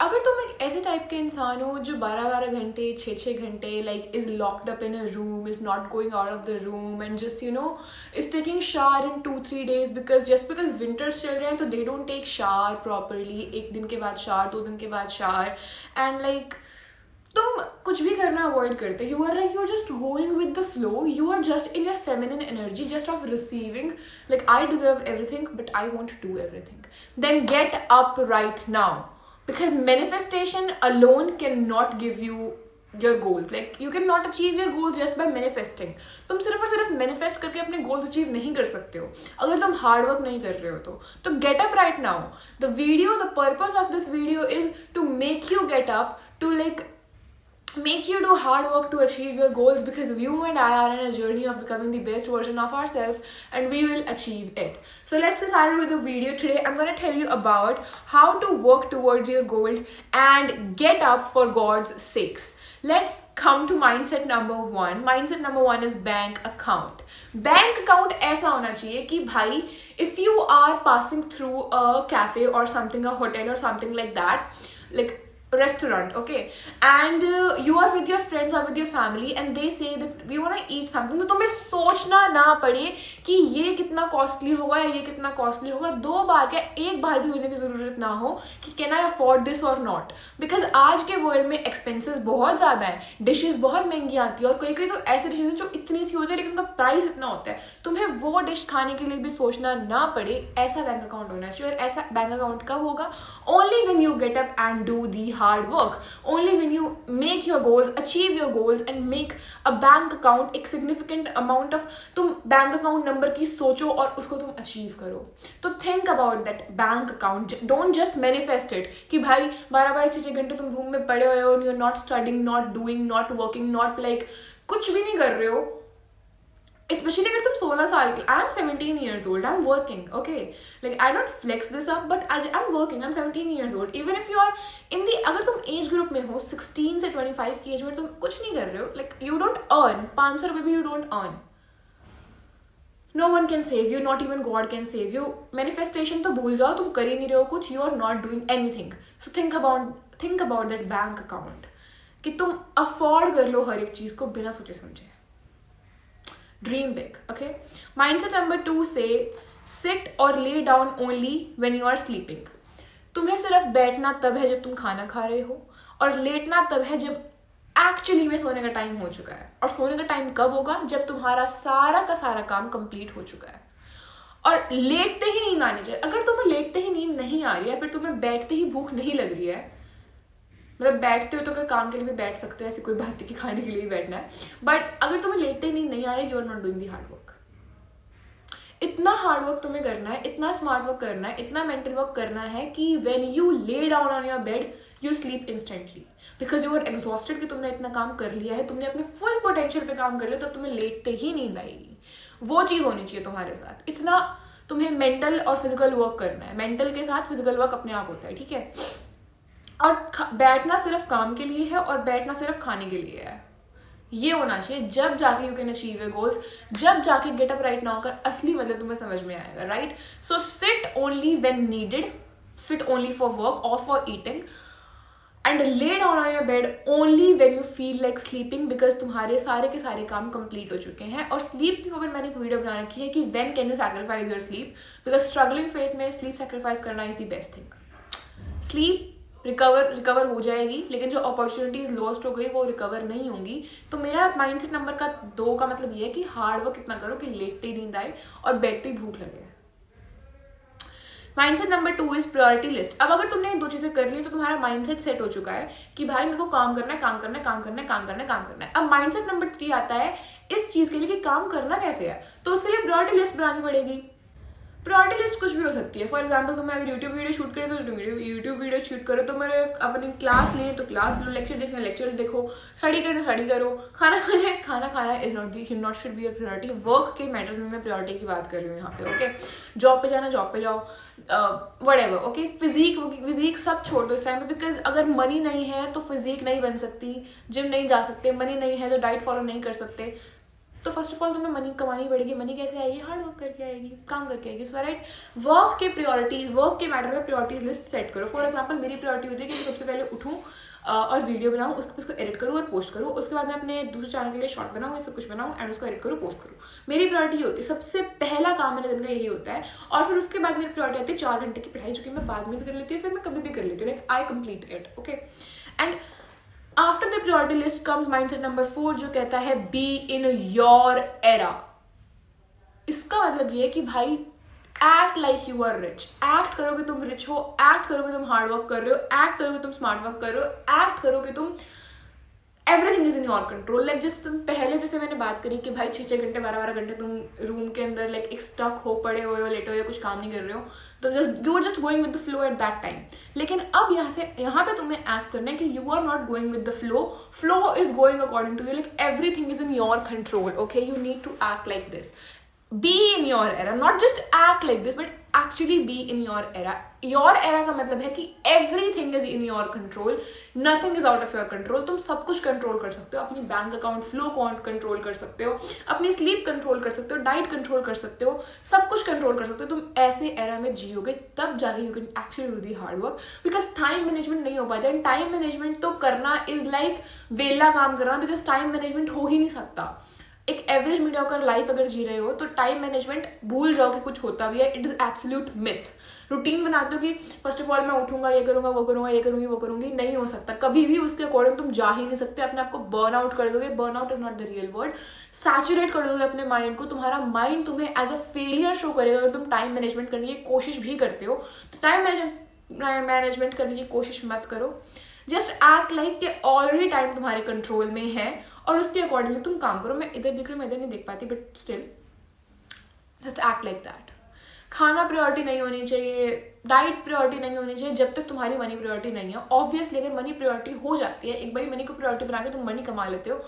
अगर तुम एक ऐसे टाइप के इंसान हो जो 12-12 घंटे 6-6 घंटे like is locked up in a room, is not going out of the room and just is taking shower in 2-3 days because winters चल रहे हैं तो they don't take shower properly, 1 दिन के बाद शावर, 2 दिन के बाद शावर, एंड लाइक तुम कुछ भी करना अवॉइड करते, you are just going with the flow, you are just in your feminine energy, just of receiving, like I deserve everything but I want to do everything, then get up right now, because manifestation alone can not give you your goals. Like you cannot achieve your goals just by manifesting. तुम सिर्फ और सिर्फ manifest करके अपने goals achieve नहीं कर सकते हो अगर तुम hard work नहीं कर रहे हो तो get up right now. The purpose of this video is to make you get up, to like make you do hard work to achieve your goals, because you and I are in a journey of becoming the best version of ourselves and we will achieve it. So let's get started with the video. Today I'm going to tell you about how to work towards your goal and get up for God's sakes. Let's come to mindset number 1. Mindset number 1 is bank account. Bank account ऐसा होना चाहिए कि भाई if you are passing through a cafe or something, a hotel or something like that, like restaurant, okay, and you are with your friends or with your family and they say that we want to eat something, तो तुम्हें सोचना ना पड़े कि ये कितना costly होगा या ये कितना कॉस्टली होगा, 2 बार क्या 1 बार भी होने की जरूरत ना हो कि कैन आई अफोर्ड दिस और नॉट, बिकॉज आज के वर्ल्ड में एक्सपेंसेस बहुत ज़्यादा है, डिशेज बहुत महंगी आती है और कई कई तो ऐसे डिशेज जो इतनी सी होती है लेकिन उनका प्राइस इतना होता है, तुम्हें वो डिश खाने के लिए भी सोचना ना पड़े, ऐसा बैंक अकाउंट होना चाहिए। और ऐसा बैंक अकाउंट कब होगा? Only when you get up and do the hard work, only when you make your goals, achieve your goals and make a bank account, एक significant amount of, तुम bank account number की सोचो और उसको तुम achieve करो। तो think about that bank account, don't just manifest it कि भाई 12-12 6-6 घंटे तुम रूम में पड़े हुए हो, you are not studying, not doing, not working, not like कुछ भी नहीं कर रहे हो, especially अगर तुम 16 साल की, I am 17 years old, I am working, okay, like I don't flex this up but I am working, I am 17 years old, even if you are in the, अगर तुम एज ग्रुप में हो 16 से 25 की एज में, तुम कुछ नहीं कर रहे हो, like you don't earn 500 रुपये भी you don't earn, no one can save you, not even God can save you, manifestation तो भूल जाओ, तुम कर ही नहीं रहे हो कुछ, you are not doing anything, so think about that bank account कि तुम अफोर्ड कर लो हर एक चीज को बिना सोचे समझे। Dream big, okay? Mindset number 2 say sit or lay down only when you are sleeping. तुम्हें सिर्फ बैठना तब है जब तुम खाना खा रहे हो और लेटना तब है जब एक्चुअली में सोने का टाइम हो चुका है। और सोने का टाइम कब होगा? जब तुम्हारा सारा का सारा काम कंप्लीट हो चुका है। और लेटते ही नींद आनी चाहिए। अगर तुम्हें लेटते ही नींद नहीं आ रही है, फिर तुम्हें बैठते ही भूख नहीं लग रही है, मतलब बैठते हो तो अगर काम के लिए भी बैठ सकते हो, ऐसी कोई बात नहीं कि खाने के लिए भी बैठना है, बट अगर तुम्हें लेटते नींद नहीं आ रही, you are not doing the hard work. इतना हार्ड वर्क तुम्हें करना है, इतना स्मार्ट वर्क करना है, इतना मेंटल वर्क करना है कि when you lay down on your bed you sleep instantly, because you are exhausted कि तुमने इतना काम कर लिया है, तुमने अपने फुल पोटेंशियल पे काम कर लिया, तब तुम्हें लेटते ही नींद आएगी। वो चीज होनी चाहिए तुम्हारे साथ। इतना तुम्हें मेंटल और फिजिकल वर्क करना है, मेंटल के साथ फिजिकल वर्क अपने आप होता है, ठीक है। और बैठना सिर्फ काम के लिए है और बैठना सिर्फ खाने के लिए है, ये होना चाहिए। जब जाके you can achieve your goals, जब जाके गेट अप राइट नाउ का असली मतलब तुम्हें समझ में आएगा, right. So sit only when needed, sit only for work और for eating, and lay down on your bed only when you feel like sleeping, because तुम्हारे सारे के सारे काम कंप्लीट हो चुके हैं। और स्लीप के ऊपर मैंने एक वीडियो बना रखी है कि when can you sacrifice your sleep, because struggling phase में स्लीप सैक्रिफाइस करना is the best thing. Sleep recover हो जाएगी, लेकिन जो अपॉर्चुनिटीज लॉस्ट हो गई वो रिकवर नहीं होंगी। तो मेरा माइंडसेट नंबर 2 का मतलब ये है कि हार्ड वर्क इतना करो कि लेटते ही नींद आए और बैठते ही भूख लगे। Mindset number 2 is priority list. अब अगर तुमने 2 चीजें कर ली तो तुम्हारा माइंडसेट सेट हो चुका है कि भाई मेरे को काम करना है, काम करना है, काम करना है, काम करना है, काम करना है। अब माइंडसेट नंबर 3 आता है इस चीज के लिए कि काम करना कैसे है, तो उसके लिए प्रायोरिटी लिस्ट बनानी पड़ेगी। प्रायोरिटी लिस्ट कुछ भी हो सकती है। फॉर एग्जाम्पल तुम्हें अगर यूट्यूब वीडियो शूट करे तो यूट्यूब वीडियो शूट करो, तो मेरे अपनी क्लास लेनी तो क्लास लो, लेक्चर देखना लेक्चर देखो, स्टडी करना स्टडी करो, खाना खाना is not should be a priority. Work के मैटर्स में मैं प्रायोरिटी की बात कर रही हूँ यहाँ पे, ओके। जॉब पे जाना जॉब पे जाओ, व्हाटएवर, ओके। फिजिक सब छोड़ दो इस टाइम पे, बिकॉज अगर मनी नहीं है तो फिजिक नहीं बन सकती, जिम नहीं जा सकते, मनी नहीं है तो डाइट फॉलो नहीं कर सकते, तो फर्स्ट ऑफ ऑल तुम्हें मनी कमानी पड़ेगी. मनी कैसे आएगी? हार्ड वर्क करके आएगी, काम करके आएगी. सो राइट, वर्क के प्रायोरिटीज, वर्क के मैटर में प्रायोरिटीज लिस्ट सेट करो. फॉर एग्जाम्पल मेरी प्रायोरिटी होती है कि मैं सबसे पहले उठूँ और वीडियो बनाऊँ, उसको एडिट करूँ और पोस्ट करूँ. उसके बाद मैं अपने दूसरे चैनल के लिए शॉर्ट बनाऊँ या फिर कुछ बनाऊँ एंड उसको एडिट करूँ, पोस्ट करूँ. मेरी प्रायोरिटी होती है, सबसे पहला काम मेरे दिन का यही होता है. और फिर उसके बाद मेरी प्रायोरिटी आती है 4 घंटे की पढ़ाई, जो कि मैं बाद में भी कर लेती हूँ, फिर मैं कभी भी कर लेती हूँ. Like I complete it. Okay. And after the priority list comes mindset number 4, जो कहता है बी इन योर एरा. इसका मतलब ये है कि भाई act like you are rich. Act करो कि तुम रिच हो, एक्ट करो कि तुम हार्ड वर्क कर रहे हो, एक्ट करो कि तुम स्मार्ट वर्क कर रहे हो, एक्ट करो कि तुम everything is in your control. Like जैसे तुम पहले, जैसे मैंने बात करी कि भाई 6-6 घंटे 12-12 घंटे तुम रूम के अंदर लाइक एक स्टक हो, पड़े हुए हो, लेटे हो या कुछ काम नहीं कर रहे हो, तो you are just going with the flow at that time. लेकिन अब यहाँ पे तुम्हें एक्ट करना है कि you are not going with the flow. Flow is going according to you. Like everything is in your control. Okay, you need to act like this. Be in your era, not just act like this, but actually be in your era. Your era का मतलब है कि everything is in your control, nothing is out of your control. तुम सब कुछ control कर सकते हो. अपनी बैंक अकाउंट फ्लो कंट्रोल कर सकते हो, अपनी स्लीप कंट्रोल कर सकते हो, डाइट कंट्रोल कर सकते हो, सब कुछ कंट्रोल कर सकते हो. तुम ऐसे एरा में जियोगे तब जाके you can actually do the hard work. Because time management नहीं हो पाता. एंड टाइम मैनेजमेंट तो करना इज लाइक वेला काम करना, बिकॉज टाइम मैनेजमेंट हो ही नहीं सकता. एक एवरेज मीडियोकर लाइफ अगर जी रहे हो तो टाइम मैनेजमेंट भूल जाओ कि कुछ होता भी है. It is absolute myth. Routine बनाते हो कि फर्स्ट ऑफ ऑल मैं उठूंगा, ये करूंगा, वो करूंगा, ये करूंगी, वो करूंगी. नहीं हो सकता कभी भी. उसके अकॉर्डिंग तुम जा ही नहीं सकते. अपने आप को बर्न आउट कर दोगे. Burn out is not the real word. Saturate कर दोगे अपने माइंड को. तुम्हारा माइंड तुम्हें एज अ फेलियर शो करेगा अगर तुम टाइम मैनेजमेंट करने की कोशिश भी करते हो. तो टाइम मैनेजमेंट करने की कोशिश मत करो. जस्ट एक्ट लाइक कि ऑलरेडी टाइम तुम्हारे कंट्रोल में है और उसके अकॉर्डिंगली तुम काम करो. मैं इधर दिख रही हूँ, मैं इधर नहीं देख पाती, but still just act like that. खाना प्रायोरिटी नहीं होनी चाहिए, डाइट प्रायोरिटी नहीं होनी चाहिए जब तक तुम्हारी मनी प्रायोरिटी नहीं है. ऑब्वियसली अगर मनी प्रायोरिटी हो जाती है, एक बार मनी को प्रायोरिटी बना के तुम मनी कमा लेते हो,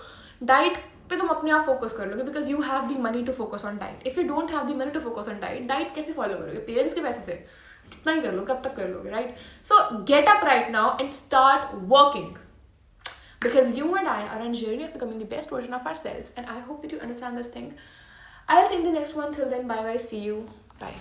डाइट पे तुम अपने आप फोकस कर लोगे. Because you have the money to focus on diet. If you don't have the money to focus on diet, diet कैसे फॉलो करोगे? पेरेंट्स के पैसे से कितना ही कर लो, कब तक कर लोगे, right? So gate up right now and start working. Because you and I are on a journey of becoming the best version of ourselves, and I hope that you understand this thing. I'll see you in the next one. Till then, bye bye. See you. Bye.